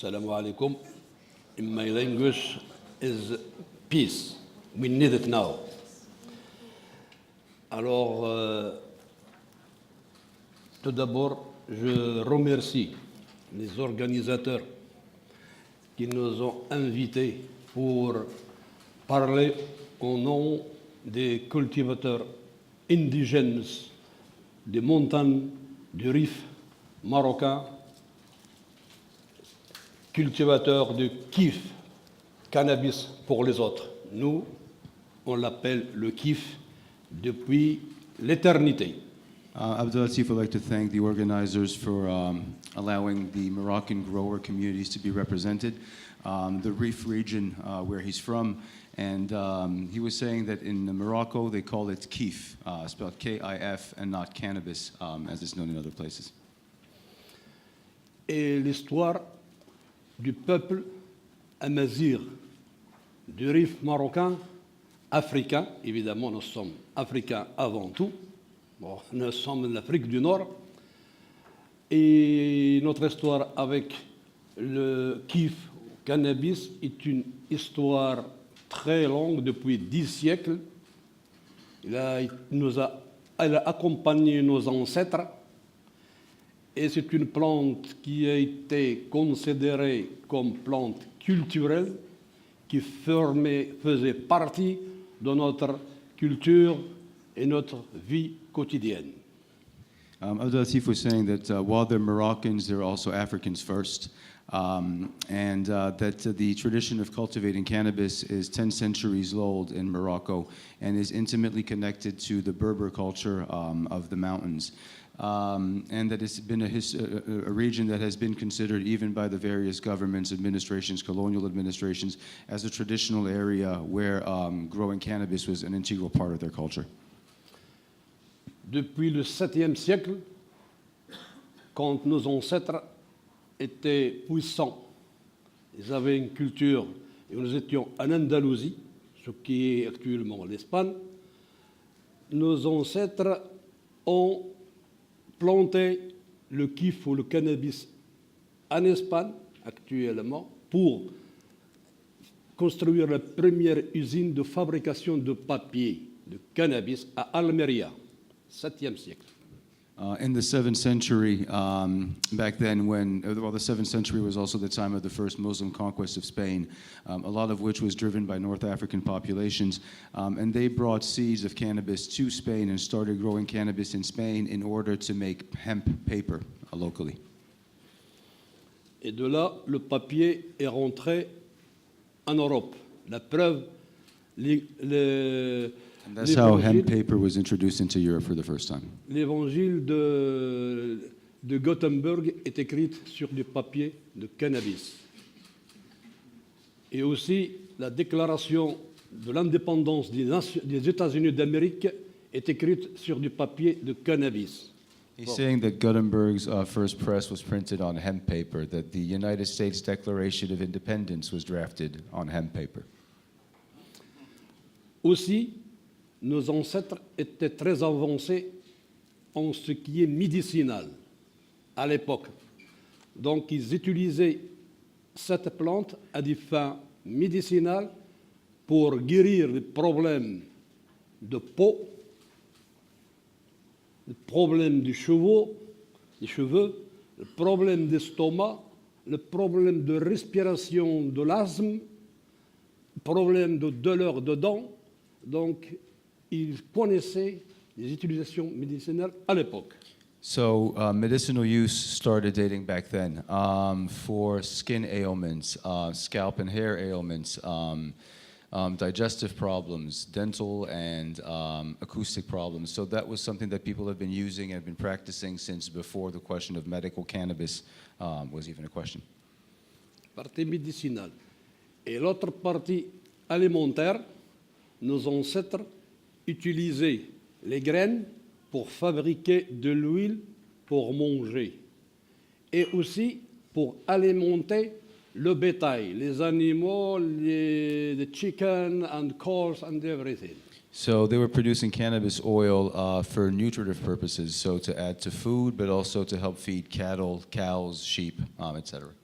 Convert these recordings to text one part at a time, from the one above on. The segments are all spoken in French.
Assalamu alaikum. In my language is peace. We need it now. Alors, tout d'abord, je remercie les organisateurs qui nous ont invités pour parler au nom des cultivateurs indigènes des montagnes du Rif marocain, cultivateurs de kiff, cannabis pour les autres. Nous, on l'appelle le kiff depuis l'éternité. Abdel Latif would like to thank the organizers for allowing the Moroccan grower communities to be represented. The Rif region where he's from, and he was saying that in Morocco they call it kif, spelled K-I-F, and not cannabis, as it's known in other places. Et l'histoire du peuple amazigh du Rif marocain, africain, évidemment nous sommes africains avant tout, bon, nous sommes de l'Afrique du Nord, et notre histoire avec le kiff cannabis est une histoire très longue depuis 10 siècles. Elle a accompagné nos ancêtres et c'est une plante qui a été considérée comme plante culturelle qui faisait partie de notre culture et notre vie quotidienne. Abdel Latif was saying that while they're Moroccans, they're also Africans first. And that the tradition of cultivating cannabis is 10 centuries old in Morocco and is intimately connected to the Berber culture of the mountains. And that it's been a region that has been considered, even by the various governments, administrations, colonial administrations, as a traditional area where growing cannabis was an integral part of their culture. Depuis le 7e siècle, quand nos ancêtres étaient puissants, ils avaient une culture, et nous étions en Andalousie, ce qui est actuellement l'Espagne, nos ancêtres ont planté le kiff ou le cannabis en Espagne, actuellement, pour construire la première usine de fabrication de papier, de cannabis, à Almeria, 7e siècle. In the 7th century, back then when, well, the 7th century was also the time of the first Muslim conquest of Spain, a lot of which was driven by North African populations. And they brought seeds of cannabis to Spain and started growing cannabis in Spain in order to make hemp paper locally. Et de là, le papier est rentré en Europe. La preuve, And that's how hemp paper was introduced into Europe for the first time. L'évangile de Gutenberg est écrit sur du papier de cannabis. Et aussi, la déclaration de l'indépendance des États-Unis d'Amérique est écrite sur du papier de cannabis. He's saying that Gutenberg's first press was printed on hemp paper, that the United States Declaration of Independence was drafted on hemp paper. Aussi, nos ancêtres étaient très avancés en ce qui est médicinal à l'époque. Donc, ils utilisaient cette plante à des fins médicinales pour guérir les problèmes de peau, les problèmes des cheveux, le problème d'estomac, le problème de respiration de l'asthme, le problème de douleur de dents. Donc, ils connaissaient les utilisations médicinales à l'époque. So medicinal use started dating back then for skin ailments, scalp and hair ailments, digestive problems, dental and acoustic problems. So that was something that people have been using and have been practicing since before the question of medical cannabis was even a question. Partie médicinale. Et l'autre partie alimentaire, nos ancêtres utilisaient les graines pour fabriquer de l'huile pour manger et aussi pour alimenter le bétail, les animaux, the chicken and cows and everything. So they were producing cannabis oil for nutritive purposes, so to add to food, but also to help feed cattle, cows, sheep, etc.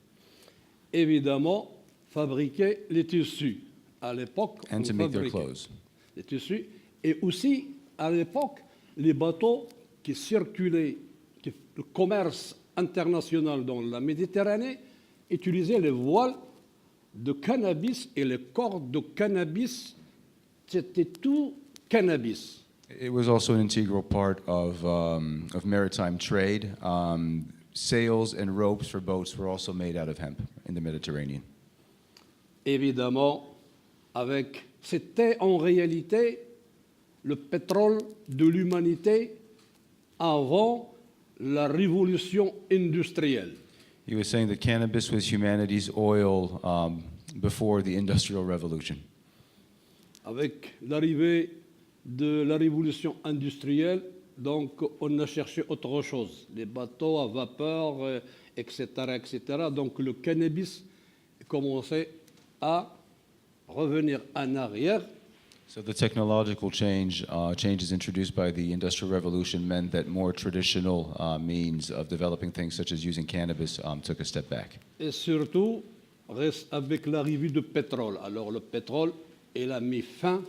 évidemment, fabriquer les tissus. À l'époque, and on to make their fabriquait clothes. les tissus. Et aussi, à l'époque, les bateaux qui circulaient, le commerce international dans la Méditerranée, utilisaient les voiles de cannabis et les cordes de cannabis. C'était tout cannabis. It was also an integral part of maritime trade. Sails and ropes for boats were also made out of hemp in the Mediterranean. Évidemment, c'était en réalité le pétrole de l'humanité avant la révolution industrielle. He was saying that cannabis was humanity's oil before the Industrial Revolution. Avec l'arrivée de la révolution industrielle, donc on a cherché autre chose, les bateaux à vapeur, etc., etc. Donc le cannabis commençait à revenir en arrière. So the technological changes introduced by the Industrial Revolution meant that more traditional means of developing things, such as using cannabis, took a step back. Et surtout, avec l'arrivée du pétrole. Alors le pétrole, il a mis fin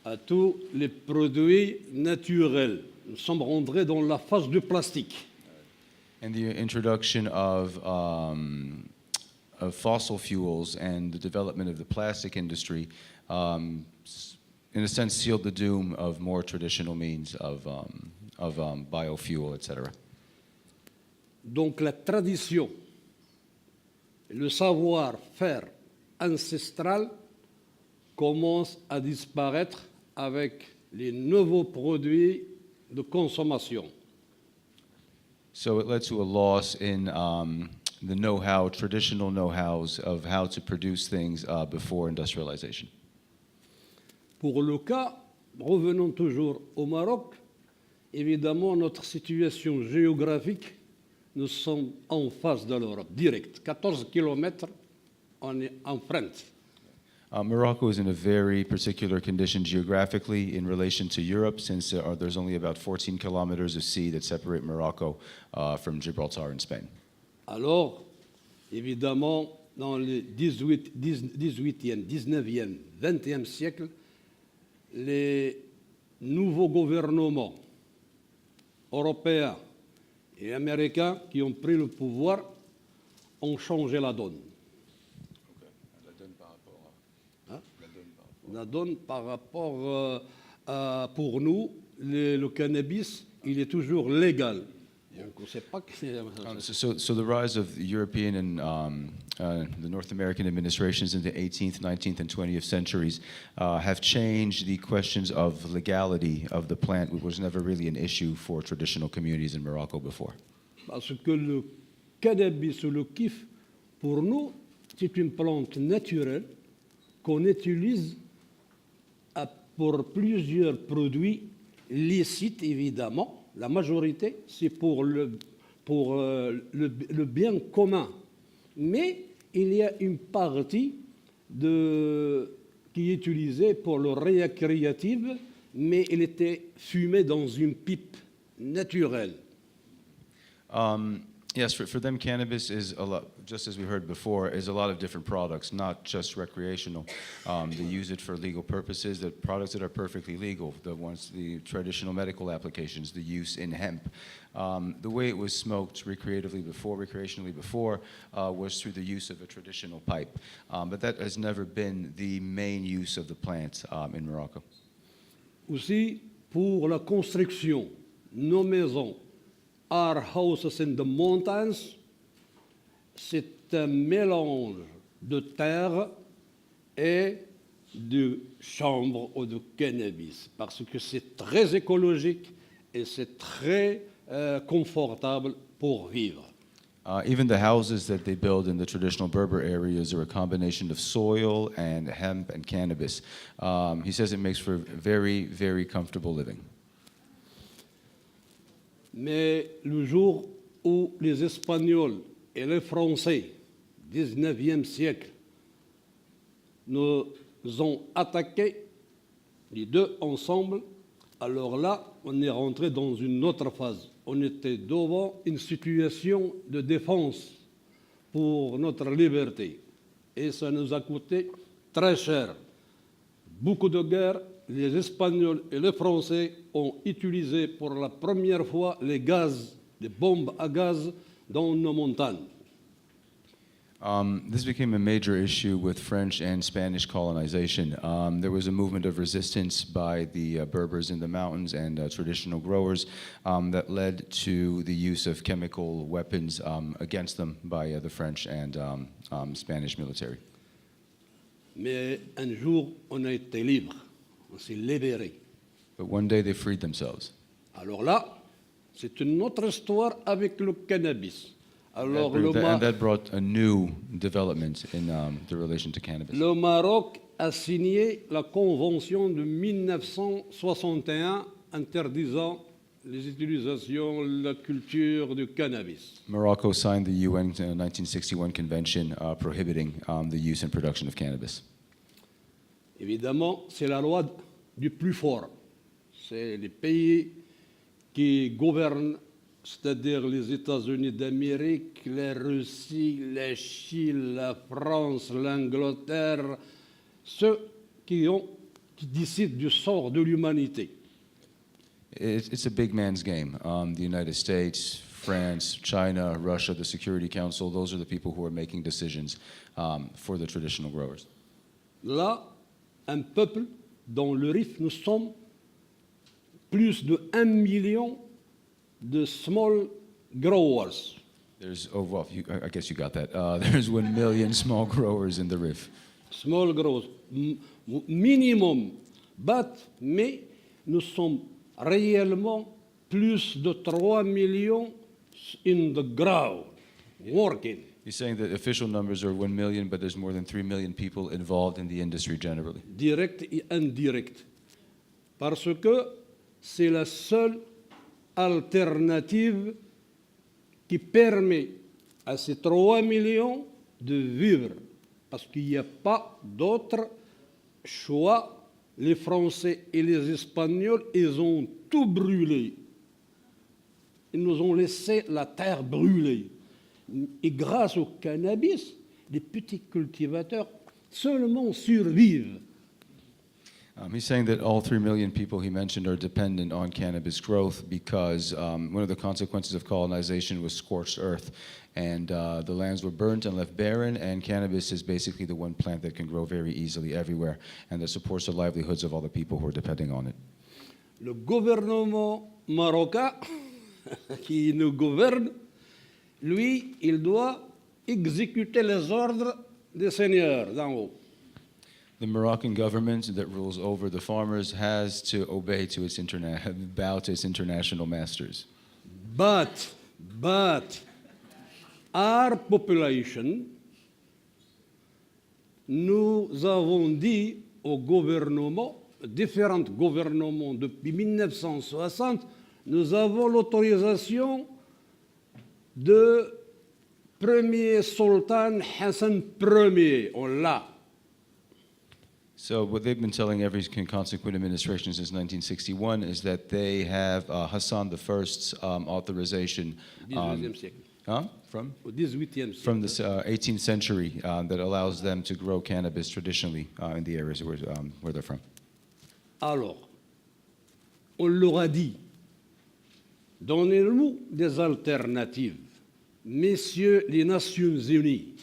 à tous les produits naturels. Nous sommes rentrés dans la phase du plastique. And the introduction of fossil fuels and the development of the plastic industry, in a sense, sealed the doom of more traditional means of biofuel, etc. Donc la tradition, le savoir-faire ancestral commence à disparaître avec les nouveaux produits de consommation. So it led to a loss in the know-how, traditional know-hows of how to produce things before industrialization. Pour le cas, revenons toujours au Maroc, évidemment, notre situation géographique, nous sommes en face de l'Europe, direct. 14 kilomètres, on est en France. Morocco is in a very particular condition geographically in relation to Europe, since there's only about 14 kilometers of sea that separate Morocco from Gibraltar in Spain. Alors, évidemment, dans le 18e, 19e, 20e siècle, les nouveaux gouvernements européens et américains qui ont pris le pouvoir ont changé la donne. La donne par rapport à, pour nous, le cannabis, il est toujours légal. Donc, on ne sait pas que c'est... So the rise of the European and the North American administrations in the 18th, 19th, and 20th centuries have changed the questions of legality of the plant, which was never really an issue for traditional communities in Morocco before. Parce que le cannabis ou le kiff, pour nous, c'est une plante naturelle qu'on utilise pour plusieurs produits licites, évidemment. La majorité, c'est pour le bien commun. Mais il y a une partie qui est utilisée pour le récréatif, mais il était fumé dans une pipe naturelle. Yes, for them, cannabis is a lot, just as we heard before, is a lot of different products, not just recreational. They use it for legal purposes, the products that are perfectly legal, the traditional medical applications, the use in hemp. The way it was smoked recreationally before, was through the use of a traditional pipe. But that has never been the main use of the plant in Morocco. Aussi, pour la construction, nos maisons, our houses in the mountains, c'est un mélange de terre et de chanvre ou de cannabis, parce que c'est très écologique et c'est très confortable pour vivre. Even the houses that they build in the traditional Berber areas are a combination of soil and hemp and cannabis. He says it makes for very, very comfortable living. Mais le jour où les Espagnols et les Français, 19e siècle, nous ont attaqués, les deux ensemble, alors là, on est rentré dans une autre phase. On était devant une situation de défense pour notre liberté. Et ça nous a coûté très cher. Beaucoup de guerres, les Espagnols et les Français ont utilisé pour la première fois les gaz, les bombes à gaz dans nos montagnes. This became a major issue with French and Spanish colonization. There was a movement of resistance by the Berbers in the mountains and traditional growers that led to the use of chemical weapons against them by the French and Spanish military. Mais un jour, on a été libre, on s'est libéré. But one day they freed themselves. Alors là, c'est une autre histoire avec le cannabis. Alors, And that brought a new development in the relation to cannabis. le Maroc a signé la convention de 1961 interdisant les utilisations, la culture du cannabis. Morocco signed the UN 1961 convention prohibiting the use and production of cannabis. Évidemment, c'est la loi du plus fort. C'est les pays qui gouvernent, c'est-à-dire les États-Unis d'Amérique, la Russie, la Chine, la France, l'Angleterre, ceux qui décident du sort de l'humanité. It's a big man's game. The United States, France, China, Russia, the Security Council, those are the people who are making decisions for the traditional growers. Là, un peuple dans le Rif, nous sommes plus de 1 million de small growers. There's, oh, well, I guess you got that. There's 1 million small growers in the Rif. Small growers, minimum. Mais nous sommes réellement plus de 3 millions in the ground, working. He's saying that official numbers are 1 million, but there's more than 3 million people involved in the industry generally. Direct et indirect. Parce que c'est la seule alternative qui permet à ces 3 millions de vivre. Parce qu'il n'y a pas d'autre choix. Les Français et les Espagnols, ils ont tout brûlé. Ils nous ont laissé la terre brûlée. Et grâce au cannabis, les petits cultivateurs seulement survivent. He's saying that all 3 million people he mentioned are dependent on cannabis growth because one of the consequences of colonization was scorched earth. And the lands were burnt and left barren, and cannabis is basically the one plant that can grow very easily everywhere and that supports the livelihoods of all the people who are depending on it. Le gouvernement marocain qui nous gouverne, lui, il doit exécuter les ordres des seigneurs d'en haut. The Moroccan government that rules over the farmers has to obey to its bow to its international masters. But our population, nous avons dit au gouvernement, différents gouvernements depuis 1960, nous avons l'autorisation de premier sultan Hassan Ier. On l'a. So what they've been telling every consequent administration since 1961 is that they have Hassan I's authorization. 18e siècle. From? Au 18e siècle. From the 18th century that allows them to grow cannabis traditionally in the areas where they're from. Alors, on leur a dit, donnez-nous des alternatives. Messieurs les Nations Unies,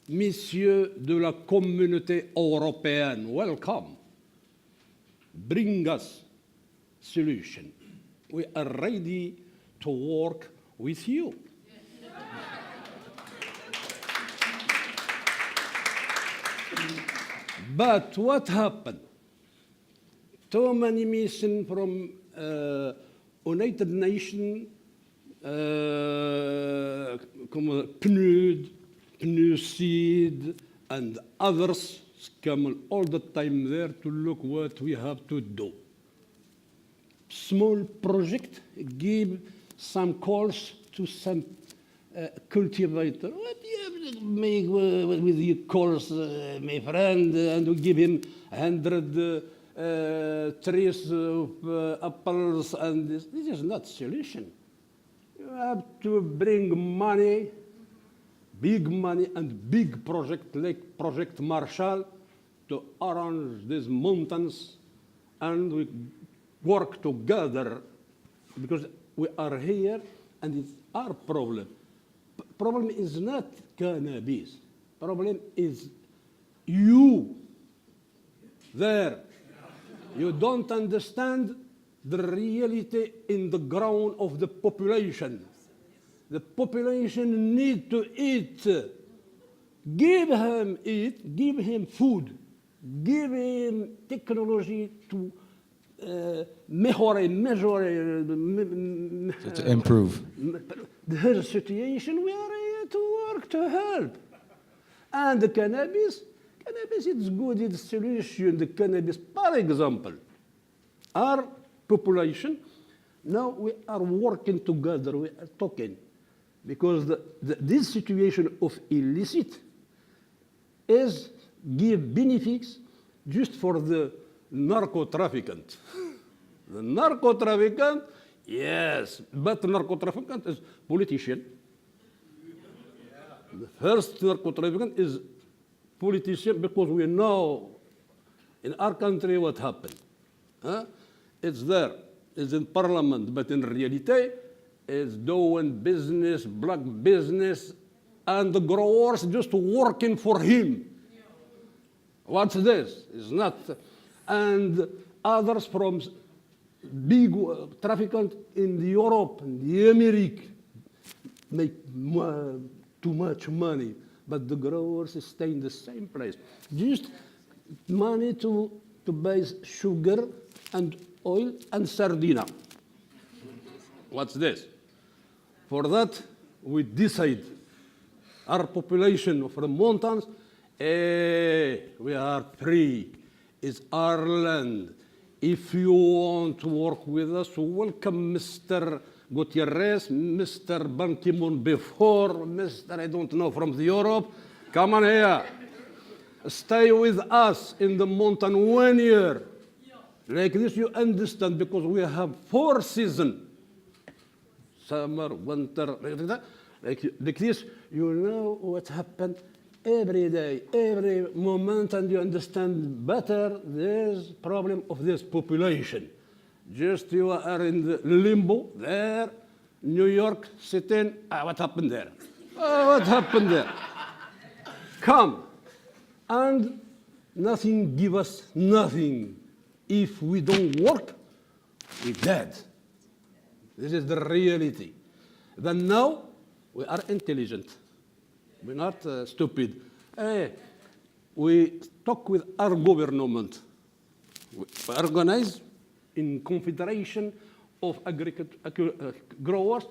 messieurs de la communauté européenne, welcome. Bring us solution. We are ready to work with you. But what happened? Too many missions from United Nations, PNUD, PNUCID, and others come all the time there to look what we have to do. Small project, give some calls to some cultivator. What do you have to make with your calls, my friend? And we give him 100 trees of apples, and this is not solution. You have to bring money big money and big project like Project Marshall to arrange these mountains, and we work together because we are here and it's our problem. Problem is not cannabis. Problem is you there. You don't understand the reality in the ground of the population. The population need to eat. Give him eat, give him food, give him technology to measure, To improve. her situation. We are here to work to help. And the cannabis is good, it's solution. The cannabis, for example, our population, now we are working together, we are talking, because this situation of illicit is give benefits just for the narco-trafficant. The narco-trafficant, yes, but narco-trafficant is politician. The first narco-trafficant is politician, because we know in our country what happened. It's there, it's in parliament, but in reality, it's doing business, black business, and the growers just working for him. What's this? It's not. And others from big trafficant in Europe and the America make too much money, but the growers stay in the same place. Just money to buy sugar and oil and sardina. What's this? For that, we decide our population of the mountains, we are free. It's our land. If you want to work with us, welcome Mr. Gutierrez, Mr. Ban Ki-moon before, Mr. I don't know, from the Europe. Come on here. Stay with us in the mountain 1 year. Like this you understand, because we have 4 seasons. Summer, winter, like this, you know what happened every day, every moment, and you understand better this problem of this population. Just you are in the limbo there, New York, sitting, what happened there? What happened there? Come, and nothing give us nothing. If we don't work, we're dead. This is the reality. Then now, we are intelligent. We're not stupid. We talk with our government. We organize in confederation of growers.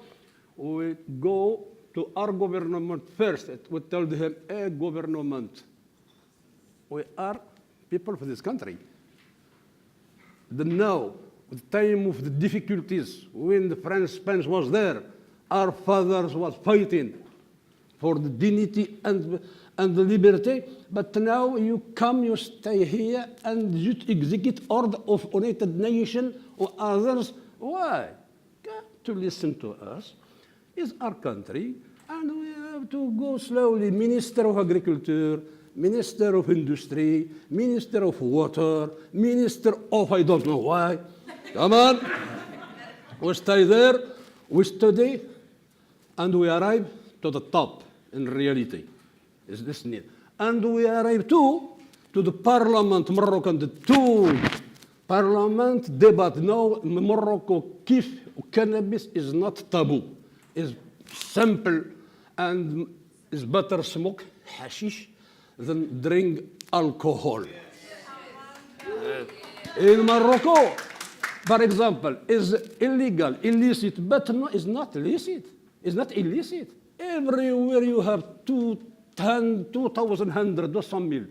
We go to our government first. We tell them, hey, government, we are people of this country. Now, the time of the difficulties, when the French Spanish was there, our fathers was fighting for the dignity and the liberty. But now you come, you stay here, and you execute order of United Nations or others. Why? Come to listen to us. It's our country, and we have to go slowly. Minister of Agriculture, Minister of Industry, Minister of Water, Minister of I don't know why. Come on. We stay there, we study, and we arrive to the top in reality. Is this need? And we arrive to the parliament, Moroccan, the 2 parliament debate. Now, Morocco, cannabis is not taboo. It's simple, and it's better smoke hashish than drink alcohol. In Morocco, for example, is illegal, illicit, but no, it's not illicit. It's not illicit. Everywhere you have 2,000, 100 or some mil.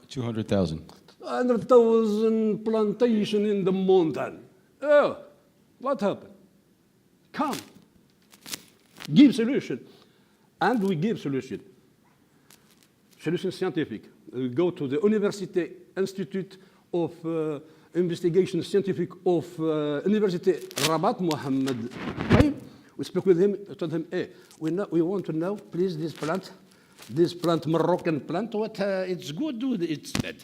200,000. 100,000 plantation in the mountain. Oh, what happened? Come, give solution. And we give solution. Solution scientific. We go to the University Institute of Investigation Scientific of University Rabat, Mohammed. We speak with him, I told him, hey, we want to know, please, this plant, Moroccan plant, what it's good, or it's bad.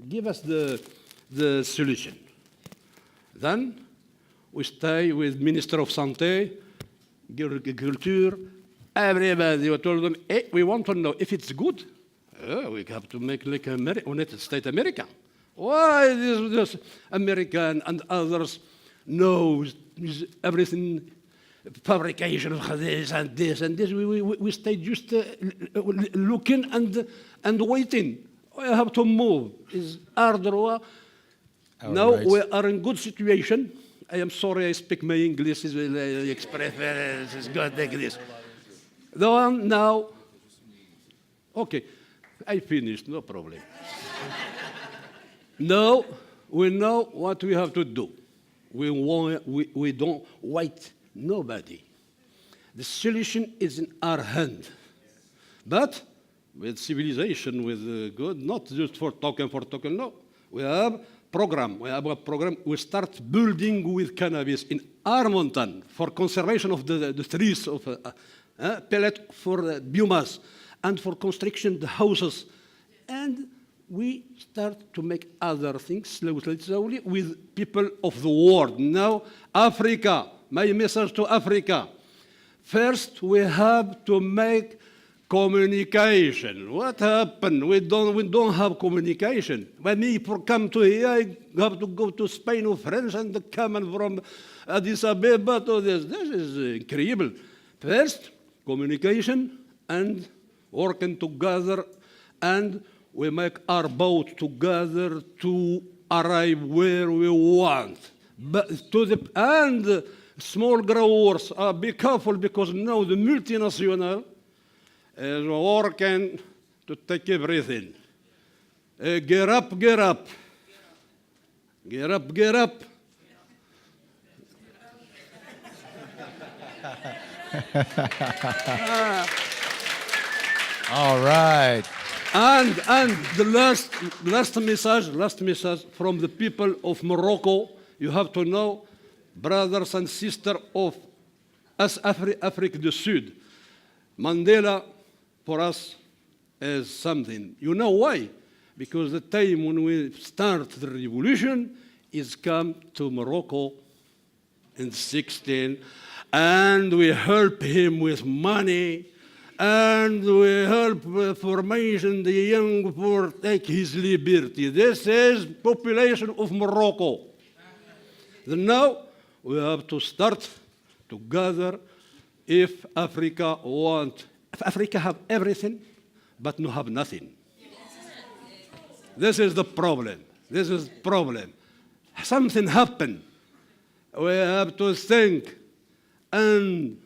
Give us the solution. Then we stay with Minister of Santé, Agriculture, everybody. We told them, hey, we want to know if it's good. We have to make like United States America. Why this American and others know everything, fabrication of this and this and this. We stay just looking and waiting. We have to move. It's harder. Now we are in good situation. I am sorry I speak my English is express is good like this. The one now, okay, I finished, no problem. Now we know what we have to do. We don't wait nobody. The solution is in our hand. But with civilization, with good, not just for talking, no. We have program. We have a program. We start building with cannabis in our mountain for conservation of the trees, of pellet for biomass, and for construction the houses. And we start to make other things slowly with people of the world. Now, Africa, my message to Africa. First, we have to make communication. What happened? We don't have communication. When people come to here, I have to go to Spain or France and come from Addis Ababa to this. This is incredible. First, communication and working together, and we make our boat together to arrive where we want. But and small growers, be careful because now the multinational is working to take everything. Get up, get up. Get up, get up. All right. And the last message from the people of Morocco, you have to know, brothers and sisters of us, Africa du Sud, Mandela, for us, is something. You know why? Because the time when we start the revolution is come to Morocco in 16, and we help him with money, and we help formation the young for take his liberty. This is population of Morocco. Then now we have to start together. If Africa have everything, but no have nothing. This is the problem. This is the problem. Something happened. We have to think and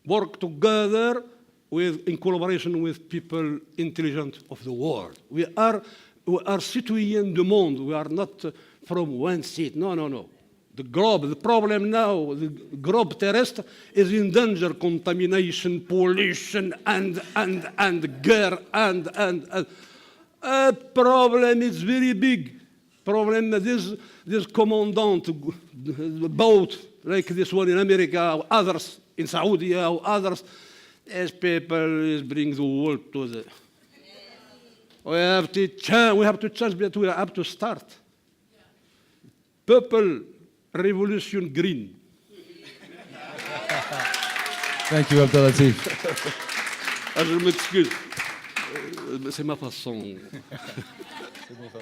work together in collaboration with people intelligent of the world. We are citoyens du monde. We are not from one seat. No. The globe, the problem now, the globe terrestre is in danger, contamination, pollution, and guerre, and problem is very big. Problem, this commandant boat, like this one in America, or others in Saudi, or others, as people is bring the world to the... We have to change, but we have to start. Purple Revolution Green. Thank you, Abdelatif. Je m'excuse. C'est ma façon. C'est bon, ça,